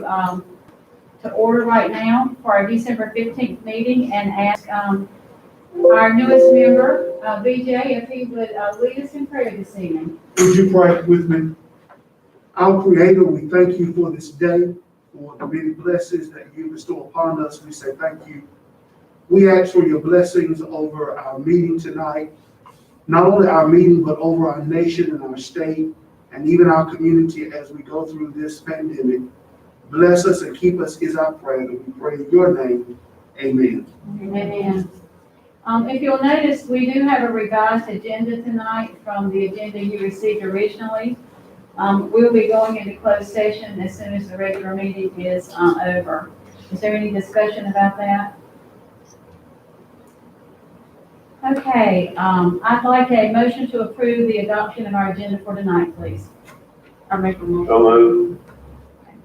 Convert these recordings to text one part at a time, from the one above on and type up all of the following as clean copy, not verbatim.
to order right now for our December 15th meeting and ask our newest member, BJ, if he would lead us in prayer this evening. Would you pray with me? Our Creator, we thank you for this day, for the many blessings that you bestow upon us. We say thank you. We ask for your blessings over our meeting tonight, not only our meeting, but over our nation and our state, and even our community as we go through this pandemic. Bless us and keep us is our prayer, and we pray in your name. Amen. Amen. If you'll notice, we do have a revised agenda tonight from the agenda you received originally. We'll be going into closed session as soon as the regular meeting is over. Is there any discussion about that? Okay, I'd like a motion to approve the adoption of our agenda for tonight, please. I make a motion. So moved.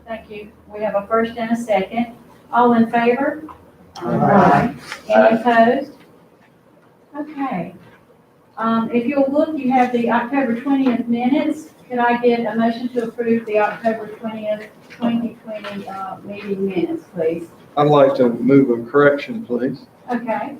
Thank you. We have a first and a second. All in favor? Aye. Any opposed? Okay. If you'll look, you have the October 20th minutes. Could I get a motion to approve the October 20th, 2020 meeting minutes, please? I'd like to move a correction, please. Okay.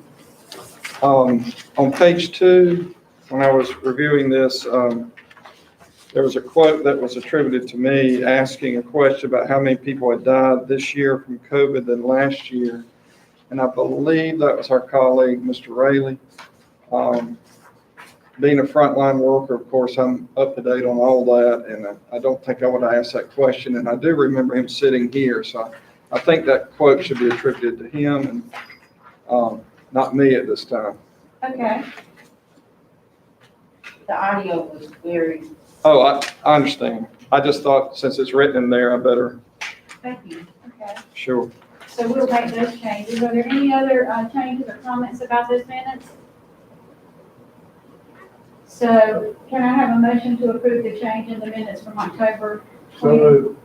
On page 2, when I was reviewing this, there was a quote that was attributed to me asking a question about how many people had died this year from COVID than last year. And I believe that was our colleague, Mr. Rayleigh. Being a frontline worker, of course, I'm up to date on all that, and I don't think I would have asked that question. And I do remember him sitting here, so I think that quote should be attributed to him and not me at this time. Okay. The audio was very. Oh, I understand. I just thought since it's written in there, I better. Thank you. Okay. Sure. So we'll make those changes. Are there any other changes or comments about those minutes? So can I have a motion to approve the change in the minutes from October 20th? So moved.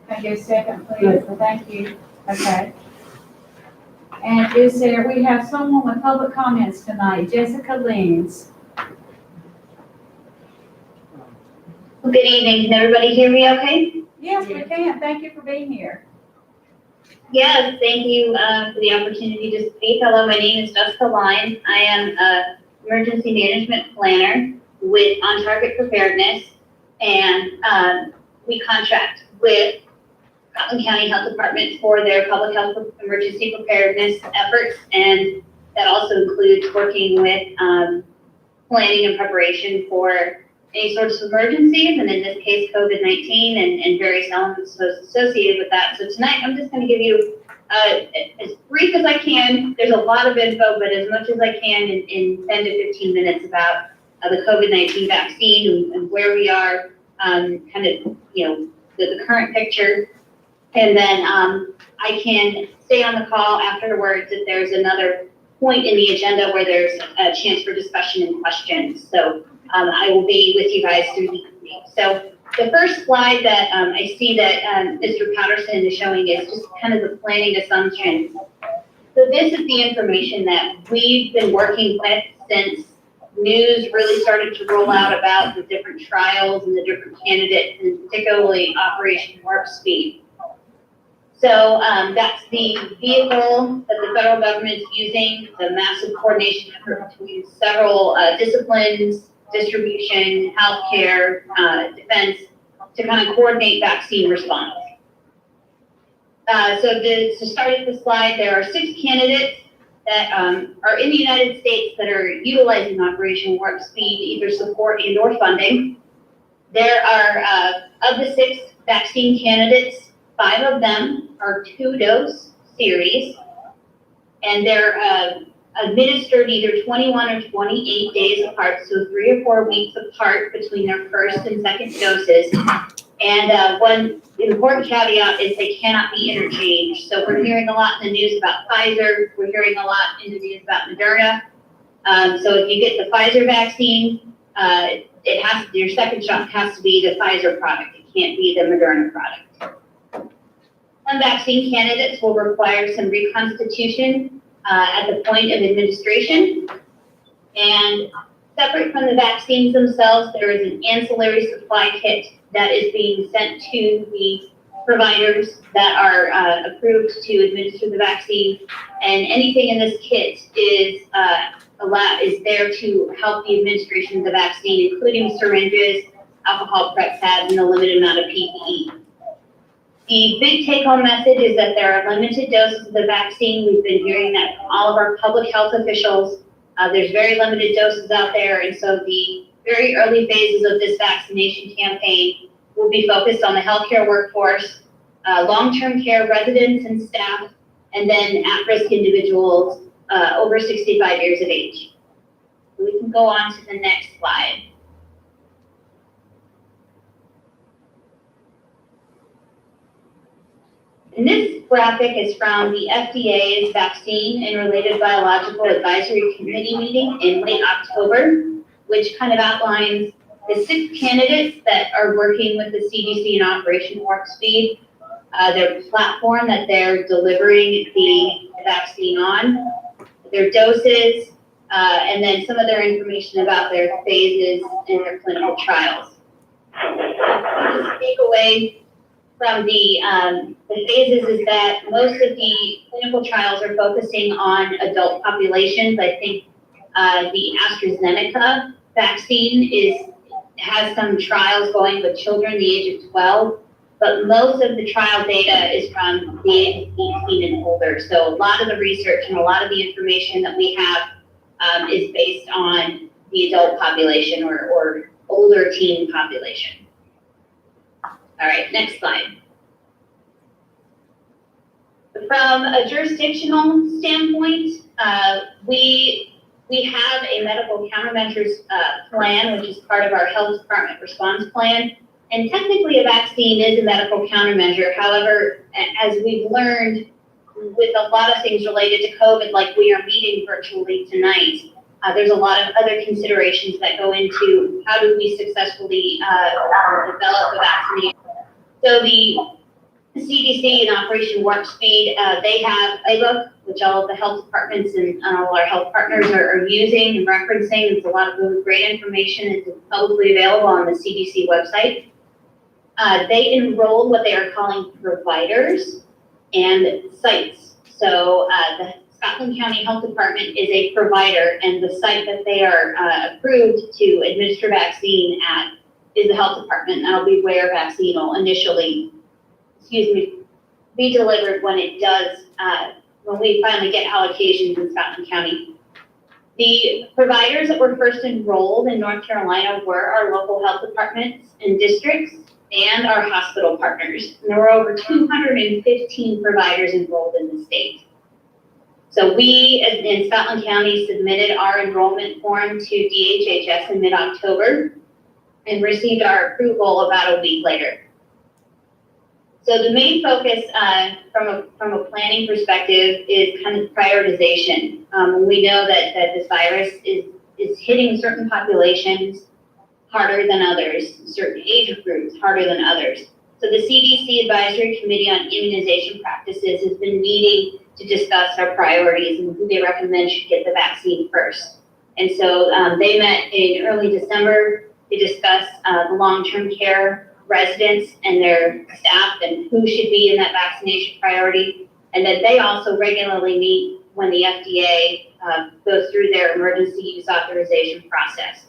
Can I get a second, please? Thank you. Okay. And we have someone with public comments tonight, Jessica Leans. Good evening. Can everybody hear me okay? Yes, we can. Thank you for being here. Yes, thank you for the opportunity to speak. Hello, my name is Jessica Lyons. I am an emergency management planner with On Target Preparedness, and we contract with Scotland County Health Department for their public health emergency preparedness efforts, and that also includes working with planning and preparation for any sorts of emergencies, and in this case, COVID-19 and various elements associated with that. So tonight, I'm just going to give you as brief as I can. There's a lot of info, but as much as I can in 10 to 15 minutes about the COVID-19 vaccine and where we are, kind of, the current picture. And then I can stay on the call afterwards if there's another point in the agenda where there's a chance for discussion and questions. So I will be with you guys through the evening. So the first slide that I see that Mr. Patterson is showing is just kind of the planning assumptions. So this is the information that we've been working with since news really started to roll out about the different trials and the different candidates, and particularly Operation Warp Speed. So that's the vehicle that the federal government is using, the massive coordination effort between several disciplines, distribution, healthcare, defense, to kind of coordinate vaccine response. So to start at the slide, there are 6 candidates that are in the United States that are utilizing Operation Warp Speed to either support and or funding. There are, of the 6 vaccine candidates, 5 of them are 2-dose series, and they're administered either 21 or 28 days apart, so 3 or 4 weeks apart between their first and second doses. And one important caveat is they cannot be interchanged. So we're hearing a lot in the news about Pfizer. We're hearing a lot in the news about Moderna. So if you get the Pfizer vaccine, your second shot has to be the Pfizer product. It can't be the Moderna product. Some vaccine candidates will require some reconstitution at the point of administration. And separate from the vaccines themselves, there is an ancillary supply kit that is being sent to the providers that are approved to administer the vaccine, and anything in this kit is there to help the administration of the vaccine, including syringes, alcohol prep pads, and a limited amount of PPE. The big take-home message is that there are limited doses of the vaccine. We've been hearing that from all of our public health officials. There's very limited doses out there, and so the very early phases of this vaccination campaign will be focused on the healthcare workforce, long-term care residents and staff, and then at-risk individuals over 65 years of age. We can go on to the next slide. And this graphic is from the FDA's Vaccine and Related Biological Advisory Committee meeting in late October, which kind of outlines the 6 candidates that are working with the CDC in Operation Warp Speed, their platform that they're delivering the vaccine on, their doses, and then some of their information about their phases in their clinical trials. The takeaway from the phases is that most of the clinical trials are focusing on adult populations. I think the AstraZeneca vaccine has some trials going with children the age of 12, but most of the trial data is from the age of 18 and older. So a lot of the research and a lot of the information that we have is based on the adult population or older teen population. All right, next slide. From a jurisdictional standpoint, we have a medical countermeasures plan, which is part of our health department response plan. And technically a vaccine is a medical countermeasure. However, as we've learned with a lot of things related to COVID, like we are meeting virtually tonight, there's a lot of other considerations that go into how do we successfully develop a vaccination. So the CDC and Operation Warp Speed, they have a playbook, which all of the health departments and all our health partners are using and referencing. It's a lot of really great information. It's publicly available on the CDC website. They enrolled what they are calling providers and sites. So the Scotland County Health Department is a provider, and the site that they are approved to administer vaccine at is the health department. That'll be where vaccine will initially, be delivered when it does, when we finally get allocations in Scotland County. The providers that were first enrolled in North Carolina were our local health departments and districts and our hospital partners. And there were over 215 providers enrolled in the state. So we, in Scotland County, submitted our enrollment form to DHHS in mid-October and received our approval about a week later. So the main focus from a planning perspective is kind of prioritization. We know that this virus is hitting certain populations harder than others, certain age groups harder than others. So the CDC Advisory Committee on Immunization Practices has been meeting to discuss our priorities and who they recommend should get the vaccine first. And so they met in early December to discuss the long-term care residents and their staff and who should be in that vaccination priority. And then they also regularly meet when the FDA goes through their emergency use authorization process.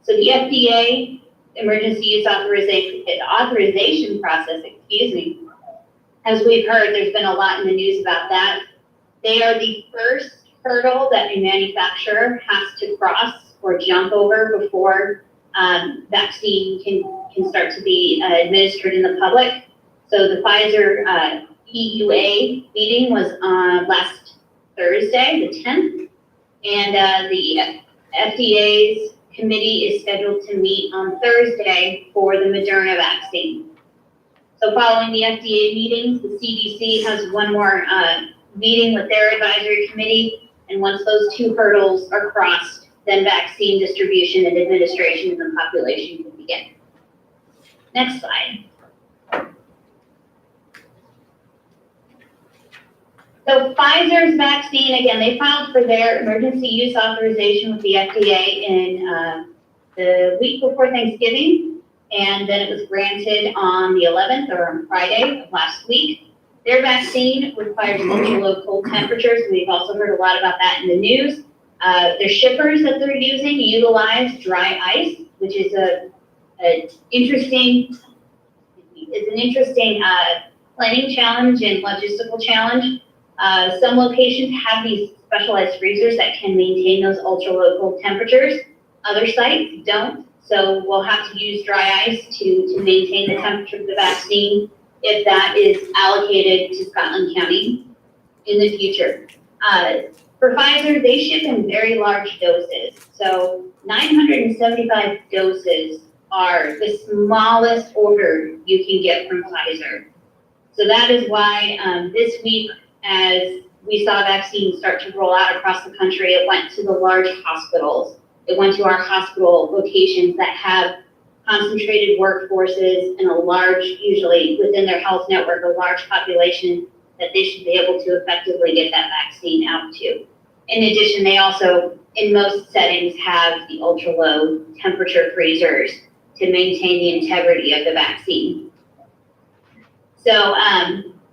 So the FDA emergency use authorization process, as we've heard, there's been a lot in the news about that. They are the first hurdle that a manufacturer has to cross or jump over before vaccine can start to be administered in the public. So the Pfizer EUA meeting was on last Thursday, the 10th, and the FDA's committee is scheduled to meet on Thursday for the Moderna vaccine. So following the FDA meetings, the CDC has one more meeting with their advisory committee, and once those two hurdles are crossed, then vaccine distribution and administration in the population can begin. Next slide. So Pfizer's vaccine, again, they filed for their emergency use authorization with the FDA in the week before Thanksgiving. and then it was granted on the 11th or on Friday of last week. Their vaccine requires ultra-low cold temperatures. We've also heard a lot about that in the news. Their shippers that they're using utilize dry ice, which is an interesting planning challenge and logistical challenge. Some locations have these specialized freezers that can maintain those ultra-low cold temperatures. Other sites don't, so we'll have to use dry ice to maintain the temperature of the vaccine if that is allocated to Scotland County in the future. For Pfizer, they ship in very large doses. So 975 doses are the smallest order you can get from Pfizer. So that is why this week, as we saw vaccines start to roll out across the country, it went to the large hospitals. It went to our hospital locations that have concentrated workforces and a large, usually within their health network, a large population that they should be able to effectively get that vaccine out to. In addition, they also, in most settings, have the ultra-low temperature freezers to maintain the integrity of the vaccine. So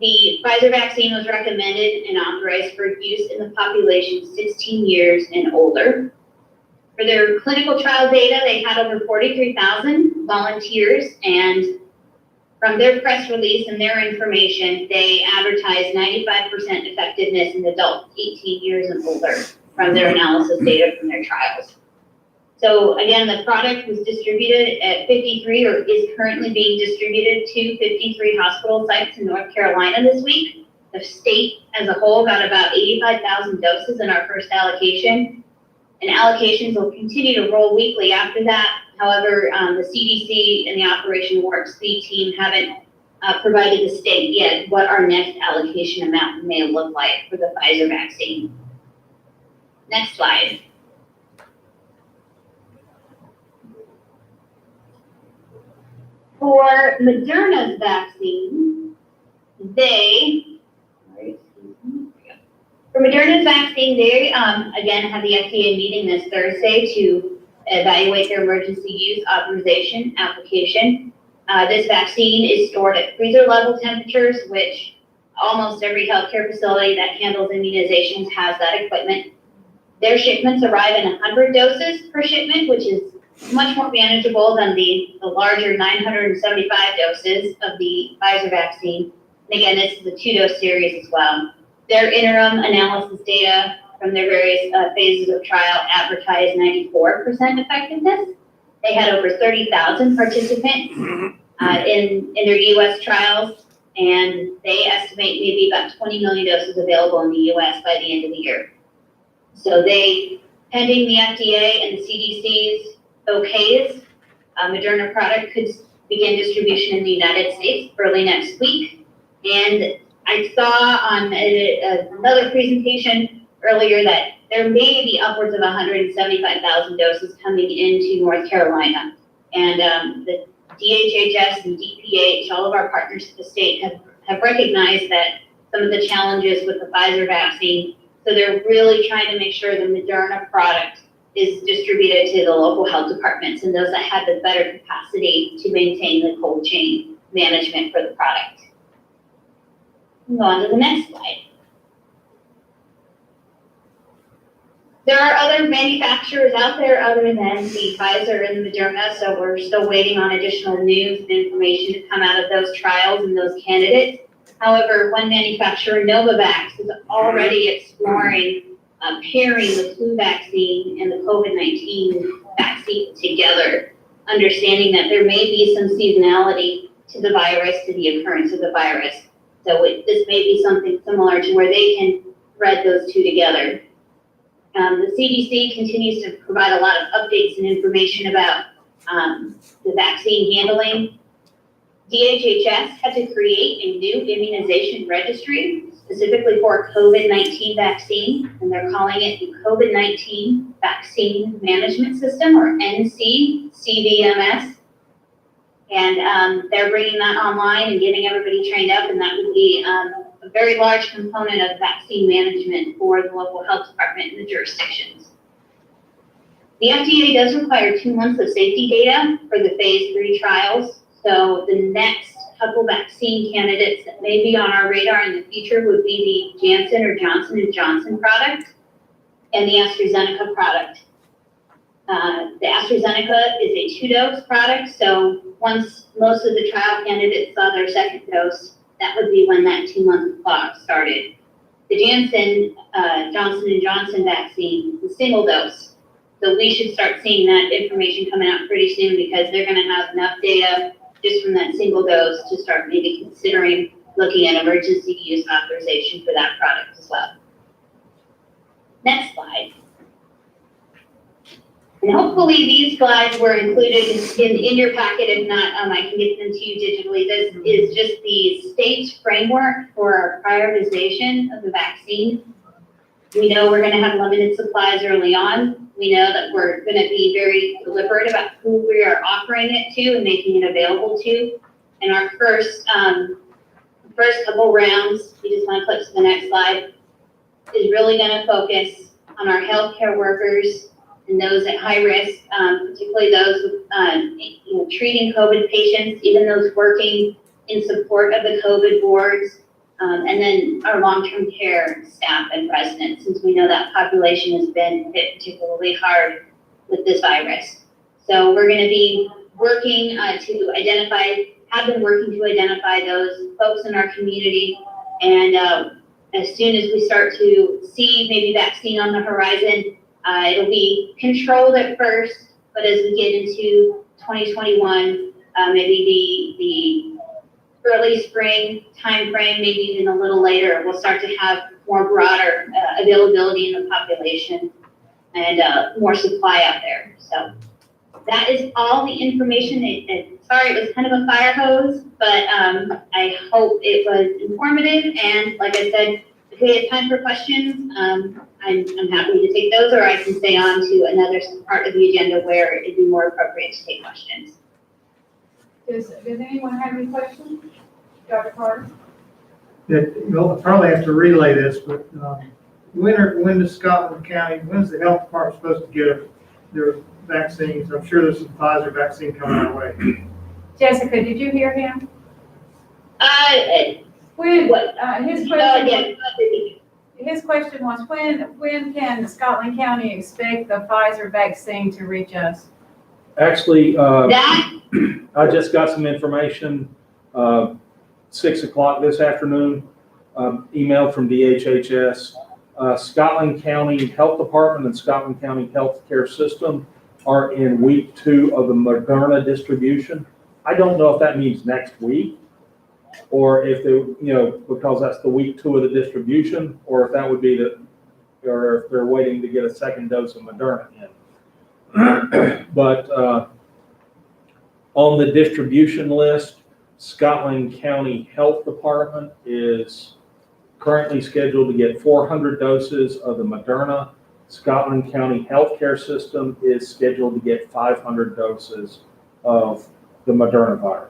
the Pfizer vaccine was recommended and authorized for use in the population 16 years and older. For their clinical trial data, they had over 43,000 volunteers, and from their press release and their information, they advertised 95% effectiveness in adults 18 years and older from their analysis data from their trials. So again, the product was distributed at 53, or is currently being distributed to 53 hospital sites in North Carolina this week. The state as a whole got about 85,000 doses in our first allocation, and allocations will continue to roll weekly after that. However, the CDC and the Operation Warp Speed team haven't provided the state yet what our next allocation amount may look like for the Pfizer vaccine. Next slide. For Moderna's vaccine, For Moderna's vaccine, they again have the FDA meeting this Thursday to evaluate their emergency use authorization application. This vaccine is stored at freezer level temperatures, which almost every healthcare facility that handles immunizations has that equipment. Their shipments arrive in 100 doses per shipment, which is much more manageable than the larger 975 doses of the Pfizer vaccine. And again, this is a 2-dose series as well. Their interim analysis data from their various phases of trial advertised 94% effectiveness. They had over 30,000 participants in their US trials, and they estimate maybe about 20 million doses available in the US by the end of the year. So they, pending the FDA and the CDC's okays, Moderna product could begin distribution in the United States early next week. And I saw on another presentation earlier that there may be upwards of 175,000 doses coming into North Carolina. And the DHHS and DPH, all of our partners at the state, have recognized that some of the challenges with the Pfizer vaccine. So they're really trying to make sure the Moderna product is distributed to the local health departments and those that have the better capacity to maintain the cold chain management for the product. Go on to the next slide. There are other manufacturers out there other than the Pfizer and Moderna, so we're still waiting on additional news and information to come out of those trials and those candidates. However, one manufacturer, Novavax, is already exploring pairing the flu vaccine and the COVID-19 vaccine together, understanding that there may be some seasonality to the virus, to the occurrence of the virus. So this may be something similar to where they can thread those two together. The CDC continues to provide a lot of updates and information about the vaccine handling. DHHS had to create a new immunization registry specifically for COVID-19 vaccine, and they're calling it the COVID-19 Vaccine Management System, or NCCVMS. And they're bringing that online and getting everybody trained up, and that would be a very large component of vaccine management for the local health department and the jurisdictions. The FDA does require 2 months of safety data for the phase 3 trials. So the next couple vaccine candidates that may be on our radar in the future would be the Janssen or Johnson & Johnson product and the AstraZeneca product. The AstraZeneca is a 2-dose product, so once most of the trial candidates saw their second dose, that would be when that 2-month clock started. The Janssen Johnson & Johnson vaccine is a single dose. So we should start seeing that information coming out pretty soon because they're gonna have enough data just from that single dose to start maybe considering looking at emergency use authorization for that product as well. Next slide. And hopefully these slides were included in your packet. If not, I can get them to you digitally. This is just the state's framework for our prioritization of the vaccine. We know we're gonna have limited supplies early on. We know that we're gonna be very deliberate about who we are offering it to and making it available to. And our first couple rounds, you just wanna flip to the next slide, is really gonna focus on our healthcare workers and those at high risk, particularly those with, treating COVID patients, even those working in support of the COVID wards, and then our long-term care staff and residents, since we know that population has been hit particularly hard with this virus. So we're gonna be working to identify those folks in our community, and as soon as we start to see maybe vaccine on the horizon, it'll be controlled at first, but as we get into 2021, maybe the early spring timeframe, maybe even a little later, we'll start to have more broader availability in the population and more supply out there. So that is all the information. Sorry, it was kind of a fire hose, but I hope it was informative. And like I said, if we have time for questions, I'm happy to take those, or I can stay on to another part of the agenda where it'd be more appropriate to take questions. Does anyone have any questions? Dr. Carter? You'll probably have to relay when does Scotland County, when's the health department supposed to get their vaccines? I'm sure there's some Pfizer vaccine coming our way. Jessica, did you hear him? When, his question was, when can Scotland County expect the Pfizer vaccine to reach us? Actually, I just got some information, 6 o'clock this afternoon, emailed from DHHS. Scotland County Health Department and Scotland County Healthcare System are in week 2 of the Moderna distribution. I don't know if that means next week, or if they, because that's the week 2 of the distribution, or if that would be or if they're waiting to get a second dose of Moderna in. But on the distribution list, Scotland County Health Department is currently scheduled to get 400 doses of the Moderna. Scotland County Healthcare System is scheduled to get 500 doses of the Moderna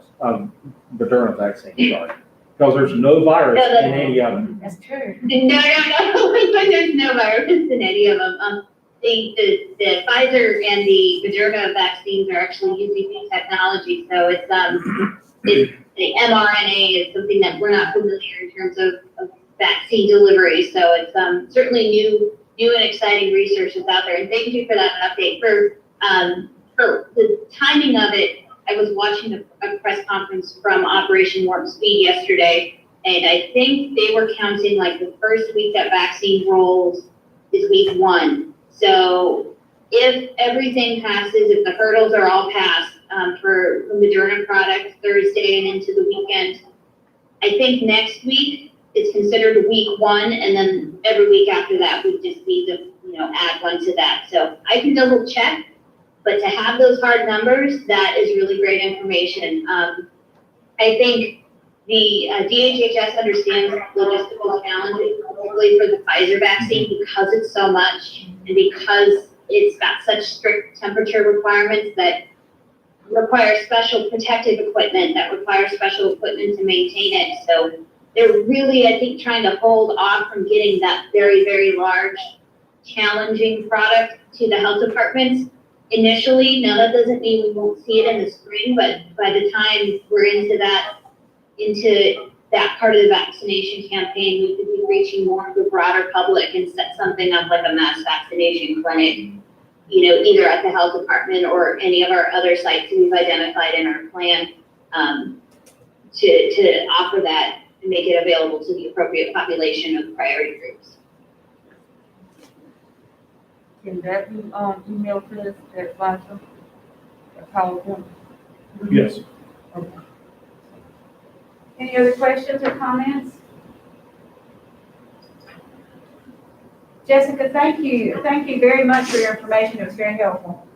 vaccine, sorry. Because there's no virus in any of them. That's true. No, there's no virus in any of them. The Pfizer and the Moderna vaccines are actually using new technology, so it's the mRNA is something that we're not familiar in terms of vaccine delivery. So it's certainly new and exciting research that's out there. And thank you for that update. For the timing of it, I was watching a press conference from Operation Warp Speed yesterday, and I think they were counting like the first week that vaccine rolls is week 1. So if everything passes, if the hurdles are all passed for the Moderna product Thursday and into the weekend, I think next week is considered week 1, and then every week after that would just be the, add 1 to that. So I can double check, but to have those hard numbers, that is really great information. I think the DHHS understands logistical challenges, particularly for the Pfizer vaccine, because it's so much and because it's got such strict temperature requirements that require special protective equipment, that require special equipment to maintain it. So they're really, I think, trying to hold off from getting that very, very large, challenging product to the health departments initially. Now, that doesn't mean we won't see it in the spring, but by the time we're into that part of the vaccination campaign, we could be reaching more of the broader public and set something up like a mass vaccination clinic, either at the health department or any of our other sites that we've identified in our plan, to offer that and make it available to the appropriate population of priority groups. Can that be, email to us, that Pfizer? That PowerPoint? Yes. Any other questions or comments? Jessica, thank you. Thank you very much for your information. It was very helpful.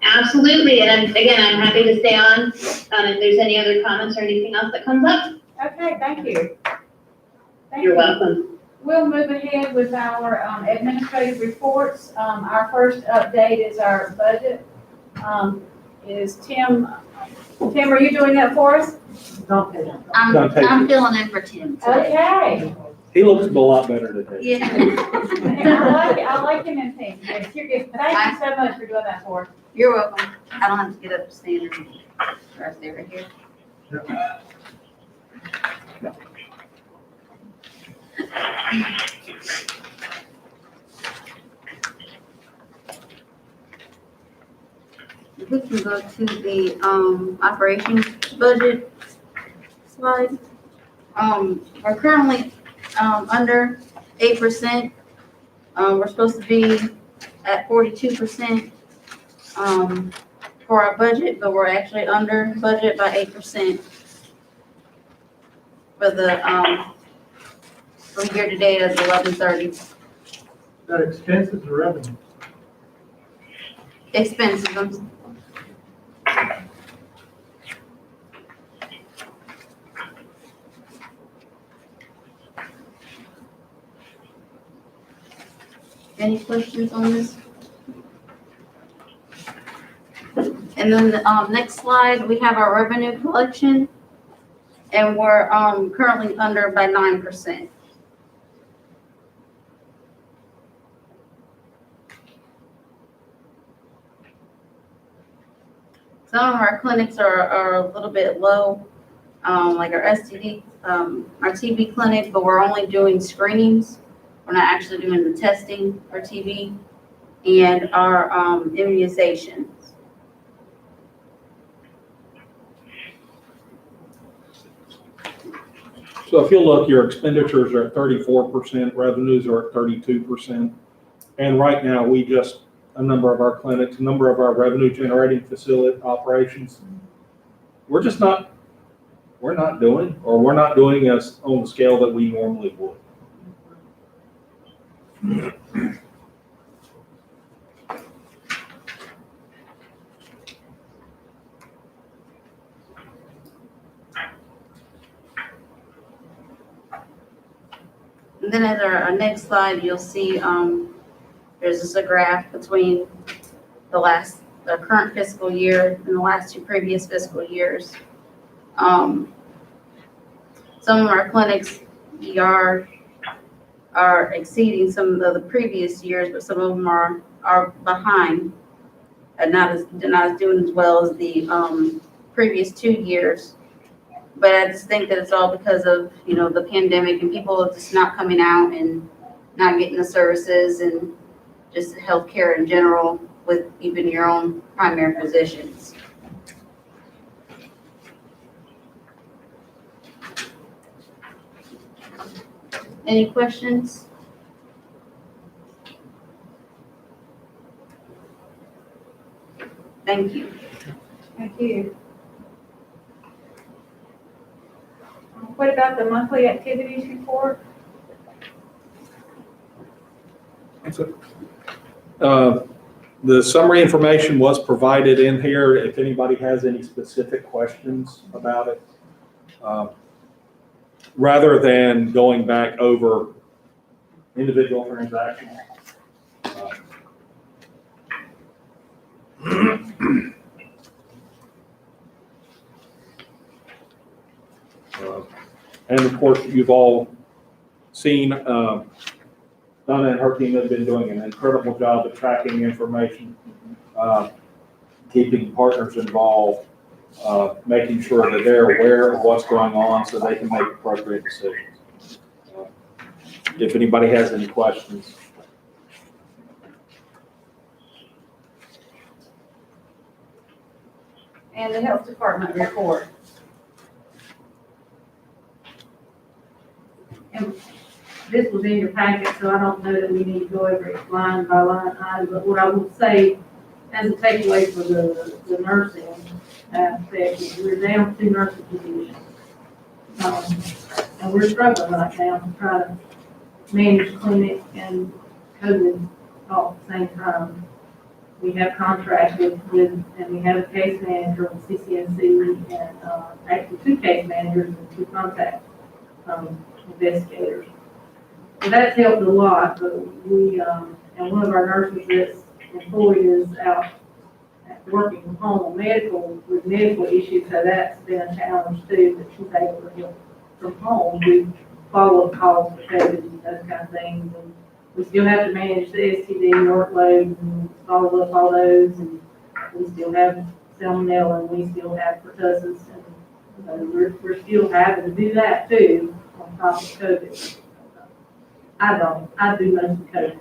Absolutely, and again, I'm happy to stay on, if there's any other comments or anything else that comes up. Okay, thank you. Thank You're you. welcome. We'll move ahead with our administrative reports. Our first update is our budget. Is Tim, are you doing that for us? I'm filling in for Tim today. Okay. He looks a lot better today. Yeah. I like him in pink. Yes, you're good. Thank you so much for doing that for us. You're welcome. I don't have to get up to stand right there, right here. We can go to the operations budget slide. We're currently under 8%. We're supposed to be at 42% for our budget, but we're actually under budget by 8% for the from year to date as 11/30. That expenses or revenue? Expenses. Any questions on this? And then the next slide, we have our revenue collection, and we're currently under by 9%. Some of our clinics are a little bit low, like our STD, our TB clinic, but we're only doing screenings. We're not actually doing the testing for TB and our immunizations. So if you look, your expenditures are at 34%, revenues are at 32%. And right now, a number of our clinics, a number of our revenue generating facility operations, we're not doing as on the scale that we normally would. And then as our next slide, you'll see there's just a graph between the current fiscal year and the last two previous fiscal years. Some of our clinics are exceeding some of the previous years, but some of them are behind and not doing as well as the previous 2 years. But I just think that it's all because of, the pandemic and people just not coming out and not getting the services and just healthcare in general with even your own primary physicians. Any questions? Thank you. Thank you. What about the monthly activities report? The summary information was provided in here. If anybody has any specific questions about it, rather than going back over individual transactions. And of course, you've all seen Donna and her team have been doing an incredible job of tracking information keeping partners involved, making sure that they're aware of what's going on so they can make appropriate decisions. If anybody has any questions. And the health department report. And this was in your packet, so I don't know that we need to go over it line by line item, but what I will say as a takeaway for the nursing aspect is we're down 2 nursing positions. And we're struggling right now to try to manage clinic and COVID all at the same time. We have contracts with, and we have a case manager with CCNC and, actually 2 case managers and 2 contact, investigators. So that's helped a lot, but we, and one of our nurses that's employed is out working from home with medical issues, so that's been a challenge too, that she's able to help from home do follow-up calls for COVID and those kind of things. And we still have to manage the STD workload and follow up all those, and we still have salmonella, and we still have pertussis, and we're still having to do that too on top of COVID. I do most of COVID,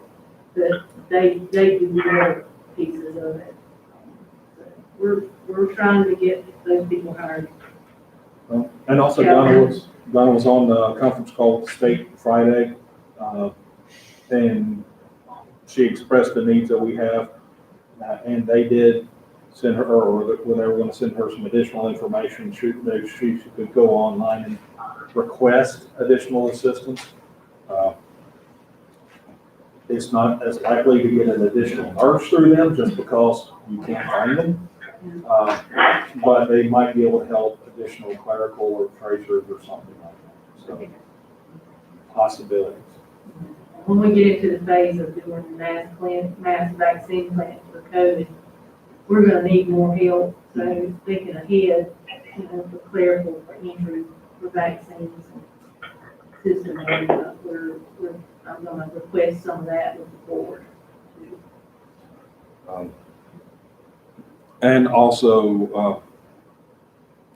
but they do their pieces of it. So we're trying to get those people hired. And also Donna was on the conference call with the state Friday, and she expressed the needs that we have, and they did send her, or they were going to send her some additional information. She could go online and request additional assistance. It's not as likely to get an additional nurse through them just because you can't find them. But they might be able to help additional clerical or tracers or something like that. So, possibilities. When we get into the phase of doing mass vaccine plans for COVID, we're gonna need more help. So thinking ahead, for clerical, for entry, for vaccines and system, I'm gonna request some of that with the board. And also,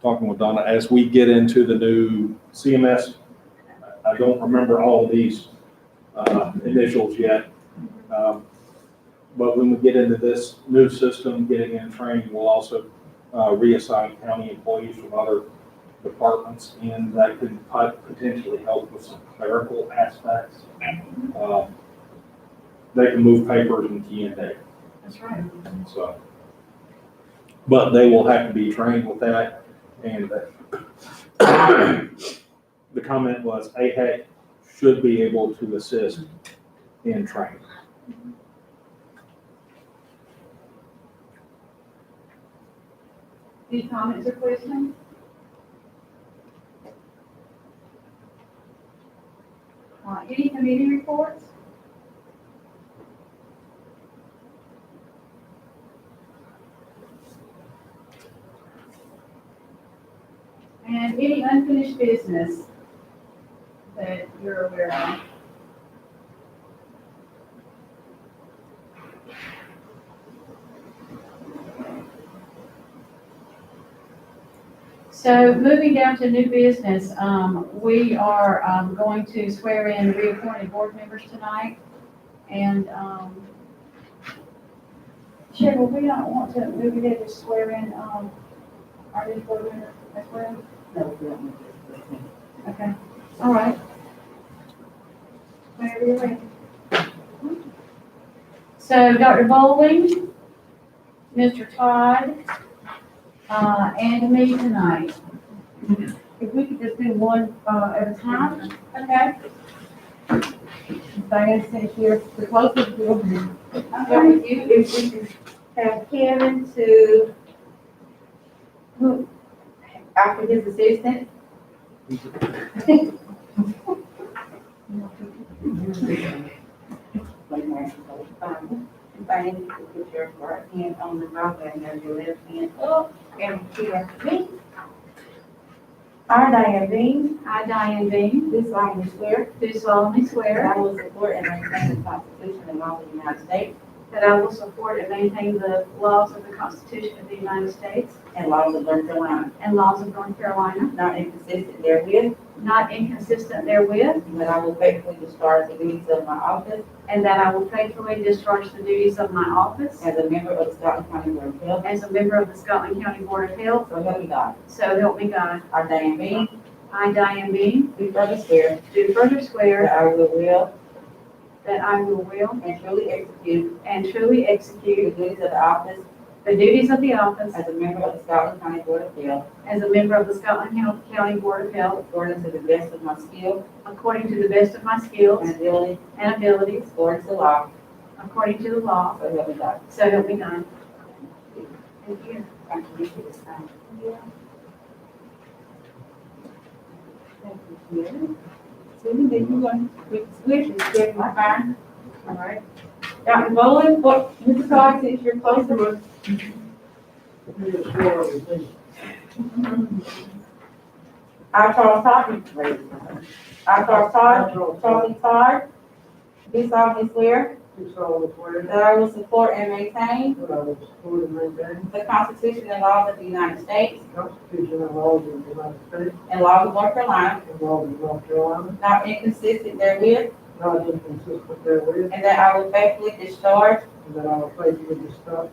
talking with Donna, as we get into the new CMS, I don't remember all of these initials yet. But when we get into this new system, getting in training, we'll also reassign county employees from other departments, and that could potentially help with some clerical aspects. They can move papers and key in data. That's right. So, but they will have to be trained with that, and the comment was AHEC should be able to assist in training. Any comments or questions? Any committee reports? And any unfinished business that you're aware of? So moving down to new business, we are going to swear in reappointed board members tonight. And Cheryl, we don't want to move ahead to swear in our new board member as well? No. Okay, all right. Whenever you're ready. So Dr. Bowling, Mr. Todd, and me tonight. If we could just do one at a time, okay? Diane, since you're the closest, we'll start with you. If we could have Kevin to after his assistant. Diane, you can put your right hand on the Bible and have your left hand up and repeat after me. I, Diane Dean. I, Diane Dean, Do solemnly swear do solemnly that swear I will support and maintain the Constitution and laws of the United States that I will support and maintain the laws of the Constitution of the United States and laws of North Carolina, and laws of North Carolina, not inconsistent therewith, not inconsistent therewith, and that I will faithfully discharge the duties of my office and that I will faithfully discharge the duties of my office as a member of the Scotland County Board of Health. as a member of the Scotland County Board of Health. So help me God. So help me God. I, Diane Bean, I, Diane Bean, do further swear do further swear that I will that I will and truly execute and truly the execute duties of the office the duties of the office as a member of the Scotland County Board of Health as a member of the Scotland County Board of Health according to the best of my skill according to the best of my skills and ability, and abilities, according to law. according to the law. So help me God. So help me God. Thank you. Thank you for this time. Thank you, Sue. Susan, did you want to switch and skip my fine? All right. Dr. Bowling, what, Mr. Cox, since you're closer. I, Charles Todd, I, Charles Todd, Charlie Todd, do solemnly swear Do solemnly swear that I will support and maintain that I will support and maintain the Constitution and laws of the United States the Constitution and laws of the United States and laws of North Carolina, and laws of North Carolina, not inconsistent therewith, not inconsistent therewith, and that I will faithfully discharge and that I will faithfully discharge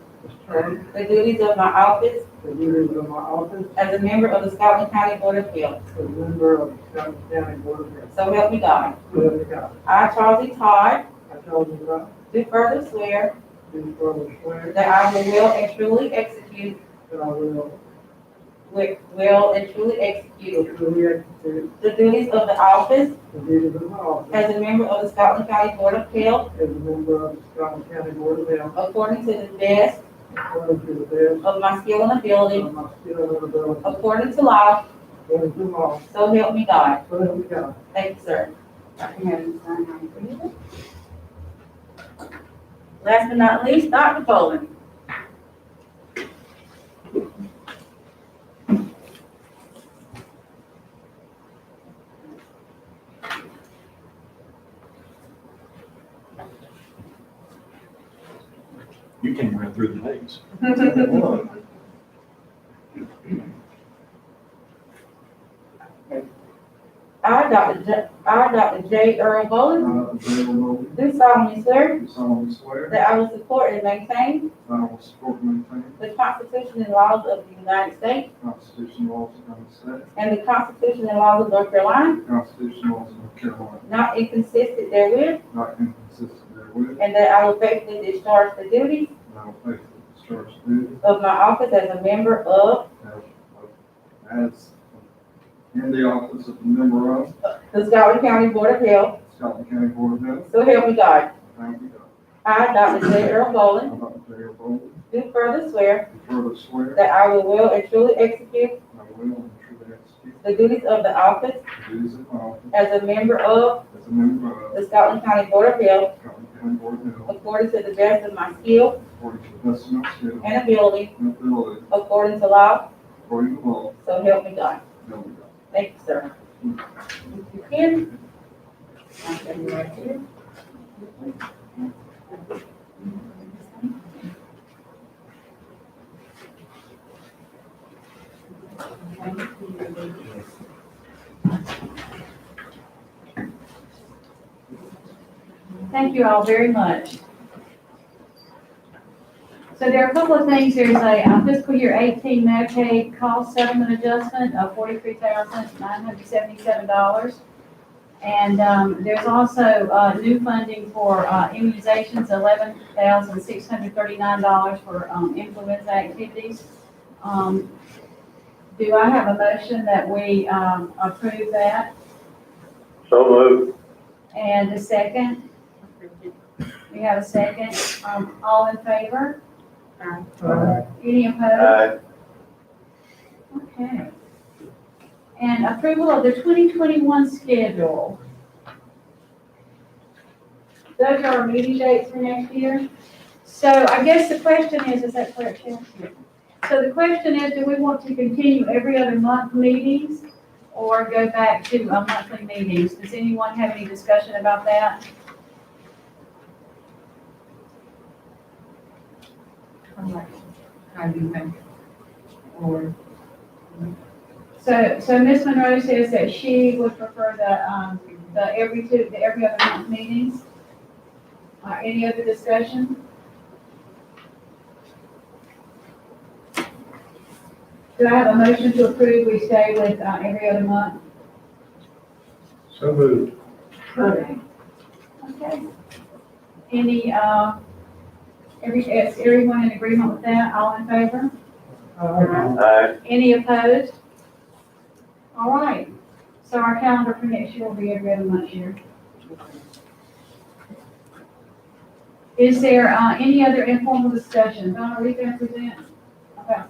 the duties of my office the duties of my office as a member of the Scotland County Board of Health. as a member of the Scotland County Board of Health. So help me God. So help me God. I, Charles Todd, I tell you that, do further swear do further swear that I will and truly execute, that I will and truly execute truly execute the duties of the office the duties of my office as a member of the Scotland County Board of Health as a member of the Scotland County Board of Health according to the best according to the best of my skill and ability, of my skill and ability, according to law. according to law. So help me God. So help me God. Thank you, sir. Dr. Harris, sign right for you. Last but not least, Dr. Bowling. You can run through the names. I, Dr. J. Earl Bowling, do solemnly swear Do solemnly swear that I will support and maintain that I will support and maintain the Constitution and laws of the United States the Constitution and laws of the United States, and the Constitution and laws of North Carolina, the Constitution and laws of North Carolina, not inconsistent therewith, not inconsistent therewith, and that I will faithfully discharge the duties and I will faithfully discharge the duties of my office as a member of as in the office of a member of the Scotland County Board of Health. Scotland County Board of Health. So help me God. Thank you, God. I, Dr. J. Earl Bowling, I'm about to Bowling, do further swear do further swear that I will and truly execute I will and truly execute the duties of the office the duties of my office as a member of as a member of the Scotland County Board of Health Scotland County Board of Health, according to the best of my skill according to the best of my skill and ability, and ability, according to law. according to law. So help me God. Help me God. Thank you, sir. You can. I'll send you right here. Thank you all very much. So there are a couple of things. There's a fiscal year 18 Medicaid cost settlement adjustment of $43,977. And there's also new funding for immunizations, $11,639 for influenza activities. Do I have a motion that we approve that? So moved. And a second? We have a second. All in favor? Any opposed? Okay. And approval of the 2021 schedule. Those are our meeting dates for next year. So I guess the question is that correct, Sharon? So the question is, do we want to continue every other month meetings or go back to monthly meetings? Does anyone have any discussion about that? I'm like, how do you think? Or, So Ms. Monroe says that she would prefer the every other month meetings. Any other discussion? Do I have a motion to approve we stay with, every other month? So moved. Okay. Okay. Any, is everyone in agreement with that? All in favor? Aye. Any opposed? All right. So our calendar for next year will be every other month here. Is there, any other informal discussion? Donna, are you going to present? Okay.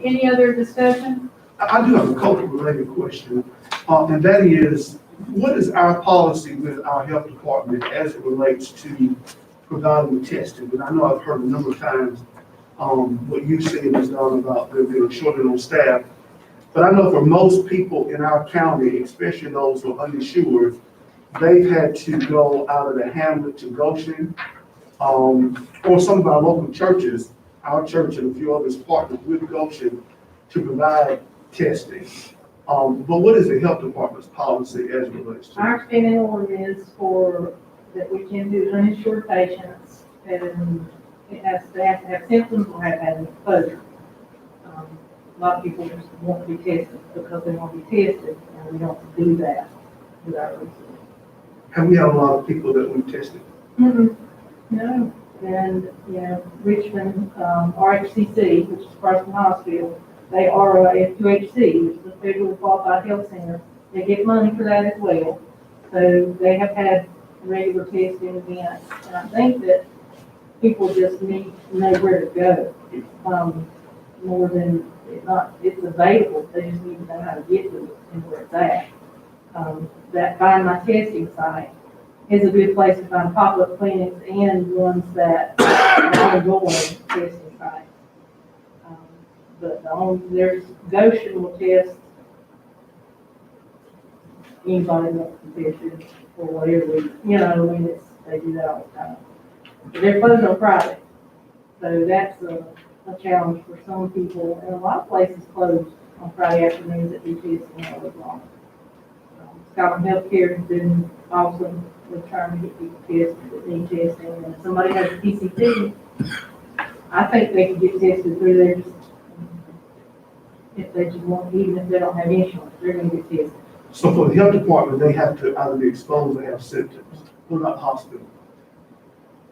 Any other discussion? I do have a COVID-related question, and that is, what is our policy with our health department as it relates to providing testing? But I know I've heard a number of times, what you said is done about there being shortage on staff. But I know for most people in our county, especially those who are uninsured, they've had to go out of the hamlet to Goshen, or some of our local churches. Our church and a few others partner with Goshen to provide testing. But what is the health department's policy as it relates to? our standing order is that we can do uninsured patients, and they have to have symptoms or have had an exposure. A lot of people just want to be tested because they want to be tested, and we don't do that with our resources. Have we had a lot of people that we've tested? No, and, Richmond, RHCC, which is Carson Hospital, they are a F2HC, which is a federally qualified health center. They get money for that as well. So they have had regular testing events, and I think that people just need to know where to go, more than it's available. They just need to know how to get to it and where it's at. That Find My Testing site is a good place to find pop-up clinics and ones that are ongoing testing sites. But there's Goshen will test anybody that's infected or whatever, they do that all the time. But they're closed on Friday, so that's a challenge for some people, and a lot of places close on Friday afternoons that do testing all week long. Scotland Healthcare has been awesome with trying to get people tested that need testing, and if somebody has a PCP, I think they can get tested through there just if they just want, even if they don't have insurance, they're gonna get tested. So for the health department, they have to either be exposed or have symptoms. What about hospital?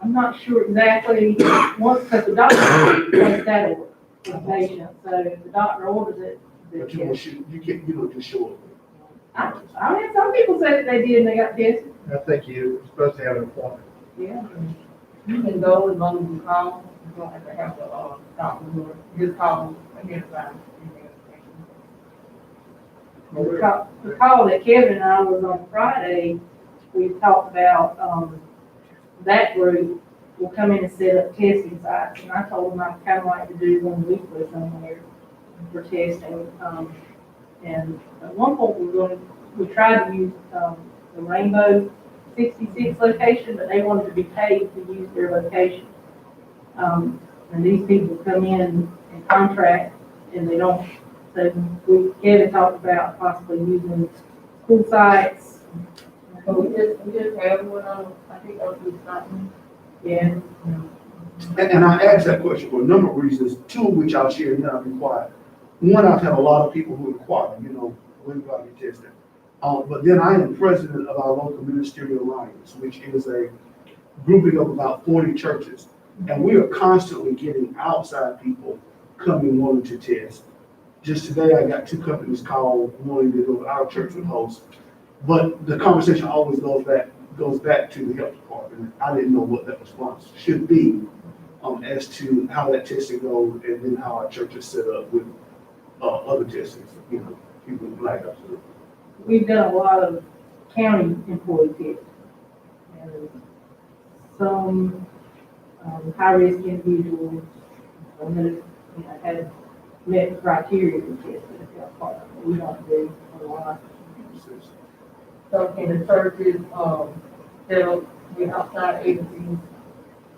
I'm not sure exactly, because the doctor makes that order for the patient, so if the doctor orders it, But you don't just show up. I mean, some people say that they did and they got tested. I think you're supposed to have an appointment. Yeah. You can go as long as you call, you don't have to have a doctor, or just call ahead of time. The call that Kevin and I was on Friday, we talked about, that group will come in and set up testing sites, and I told them I'd kind of like to do one weekly somewhere for testing. And at one point, we tried to use, the Rainbow 66 location, but they wanted to be paid to use their location. And these people come in and contract, and they don't. So Kevin talked about possibly using school sites. But we just have one on, I think that was something. Yeah. And I asked that question for a number of reasons, two of which I'll share, and then I'll be quiet. One, I've had a lot of people who inquire, when do I get tested? But then I am president of our local ministerial alliance, which is a grouping of about 40 churches. And we are constantly getting outside people coming wanting to test. Just today, I got 2 companies called wanting to go to our church would host. But the conversation always goes back to the health department. I didn't know what that response should be as to how that testing goes, and then how our church is set up with other testing, people with black ups. We've done a lot of county employee testing. And some high-risk individuals that had met the criteria to test for the health department. We don't do a lot. So can the churches, tell the outside agencies,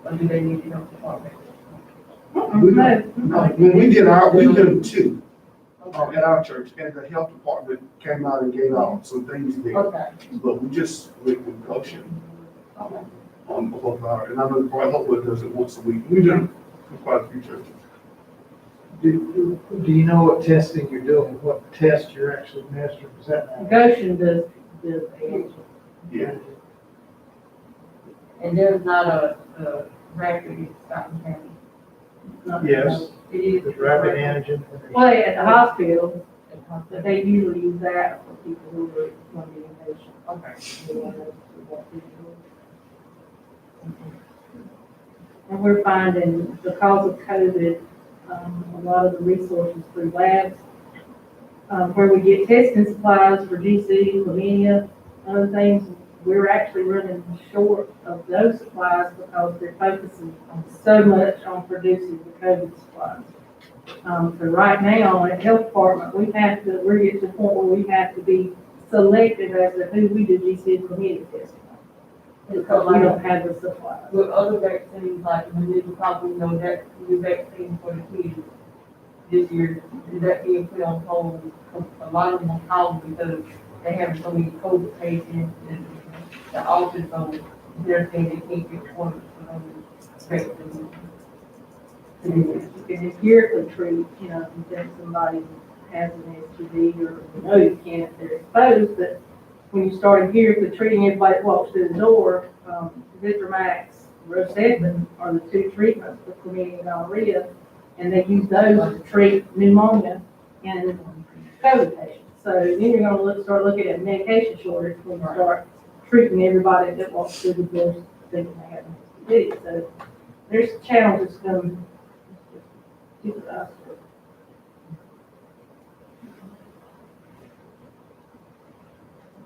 or do they need the health department? When we did we did them two, at our church, and the health department came out and gave out some things there. Okay, But we just went with caution okay. on both of our, and I know probably Hopewood does it once a week. We do for quite a few churches. Do you know what testing you're doing, what test you're actually administering? Is that? Goshen does the Yeah. And there's not a record in Scotland County? Not- Yes. It is. There's rapid antigen. Well, at the hospital, but they usually use that for people who are going to be inpatient. Okay. And we're finding, because of COVID, a lot of the resources through labs, where we get testing supplies for GC, chlamydia, other things, we're actually running short of those supplies because they're focusing so much on producing the COVID supplies. So right now, at health department, we're getting to the point where we have to be selective as to who we do GC and chlamydia testing on, because we don't have the supplies. With other vaccines, like when they probably know that new vaccine for the kids this year, is that being put on hold? A lot of them on hold because they have so many COVID patients and the office, so they're saying they can't get orders for those vaccines. You can empirically treat, you know, if somebody has an STD or, you know, you can't if they're exposed, but when you start empirically treating everybody that walks through the door, Vitromax, Rocephin are the two treatments for chlamydia and gonorrhea, and they use those to treat pneumonia and COVID patients. So then you're gonna start looking at medication shortage when you start treating everybody that walks through the door thinking they have an STD. So there's challenges coming.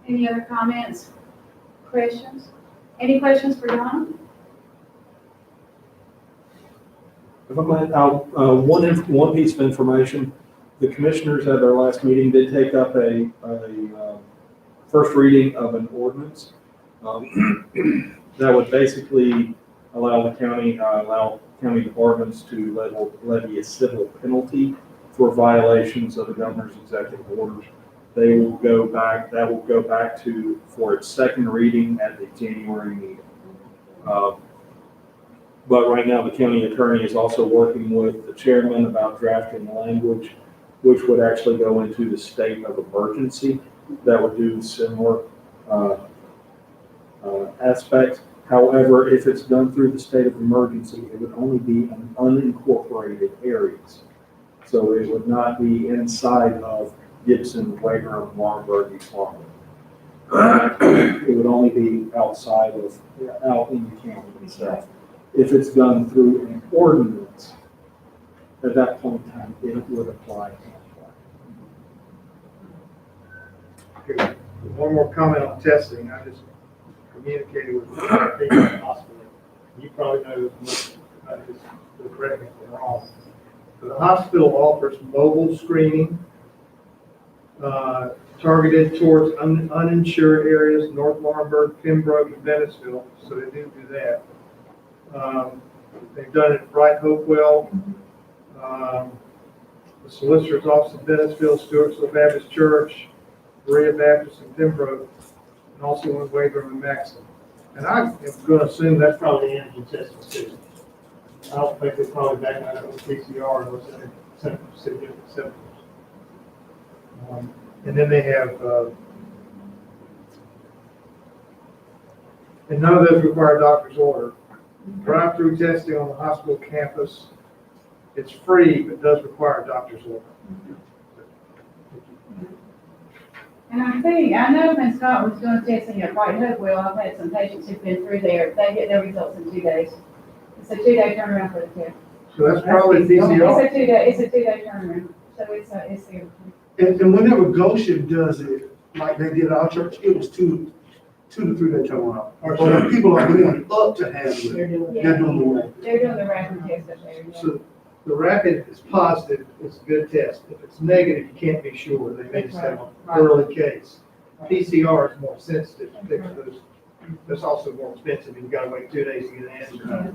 Any other comments, questions? Any questions for Donna? If I might, one piece of information, the commissioners at their last meeting did take up a first reading of an ordinance that would basically allow county departments to levy a civil penalty for violations of the governor's executive orders. That will go back for its second reading at the January meeting. But right now, the county attorney is also working with the chairman about drafting the language, which would actually go into the state of emergency that would do similar aspects. However, if it's done through the state of emergency, it would only be in unincorporated areas. So it would not be inside of Gibson, Wagram, Warrenburg, East Laurel. It would only be out in the county itself. If it's done through an ordinance, at that point in time, it would apply. Okay, one more comment on testing. I just communicated with the hospital. You probably know as much about this, so correct me if I'm wrong. So the hospital offers mobile screening targeted towards uninsured areas, North Laurinburg, Pembroke, and Bennettsville, so they do that. They've done it at Bright Hopewell, the Solicitor's Office in Bennettsville, Stewartsville Baptist Church, Berea Baptist in Pembroke, and also in Wagram and Maxton. And I'm going to assume that's probably antigen testing too. I don't think they probably back that up with PCR unless they're significant symptoms. And then they have, and none of those require a doctor's order. Drive-through testing on the hospital campus, it's free, but does require a doctor's order. And I know when Scott was doing testing at Bright Hopewell, I've had some patients who've been through there, they get their results in 2 days. It's a 2-day turnaround for the test. So that's probably PCR. It's a two-day turnaround, so it's there. And whenever Goshen does it, like they did at our church, it was 2 to 3 day turnaround. Or when people are going up to have it, they're doing the work. They're doing the rapid test up there, yeah. So the rapid is positive, it's a good test. If it's negative, you can't be sure. They may just have an early case. PCR is more sensitive to fix those. That's also more expensive. You've got to wait 2 days to get an answer.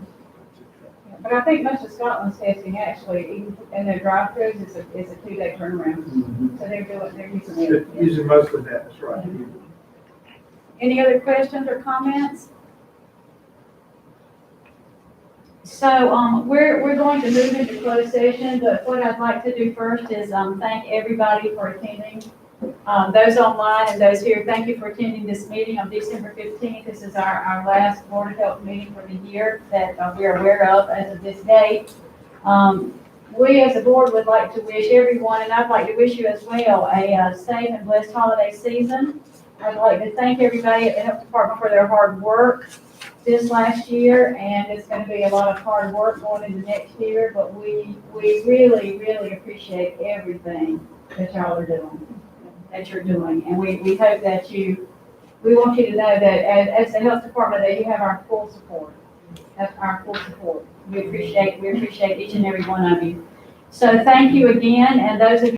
But I think most of Scotland's testing actually, even in their drive-throughs, is a 2-day turnaround. So they're using it. Using most of that, that's right. Any other questions or comments? So, we're going to move into closed session, but what I'd like to do first is, thank everybody for attending. Those online and those here, thank you for attending this meeting on December 15th. This is our last Board of Health meeting for the year that we're aware of as of this date. We as a board would like to wish everyone, and I'd like to wish you as well, a safe and blessed holiday season. I'd like to thank everybody at the Health Department for their hard work this last year, and it's going to be a lot of hard work going into next year, but we really, really appreciate everything that y'all are doing, that you're doing. And we hope that we want you to know that as the Health Department, that you have our full support. That's our full support. We appreciate each and every one of you. So thank you again, and those of you